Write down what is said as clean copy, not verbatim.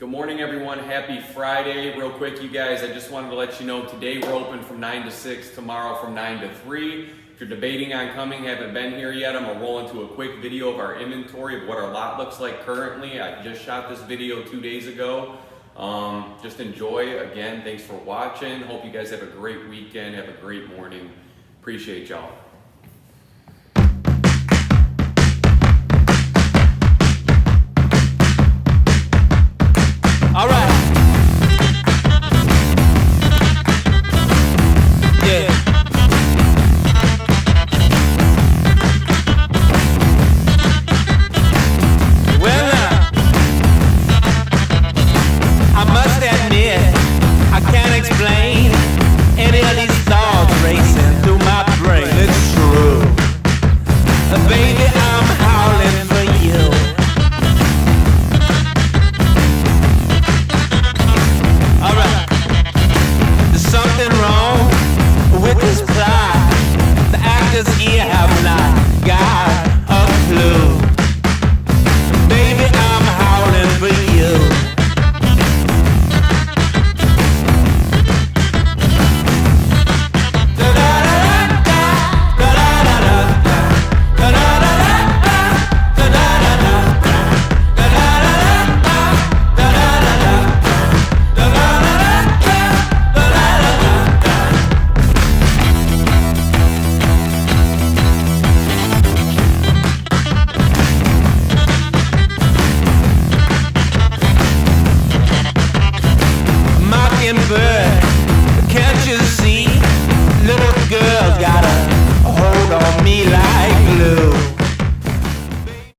Good morning, everyone. Happy Friday. Real quick, you guys, I just wanted to let you know today we're open from 9 to 6, tomorrow from 9 to 3. If you're debating on coming, haven't been here yet, I'm going to roll into a quick video of our inventory of what our lot looks like currently. I just shot this video 2 days ago. Just enjoy. Again, thanks for watching. Hope you guys have a great weekend. Have a great morning. Appreciate y'all.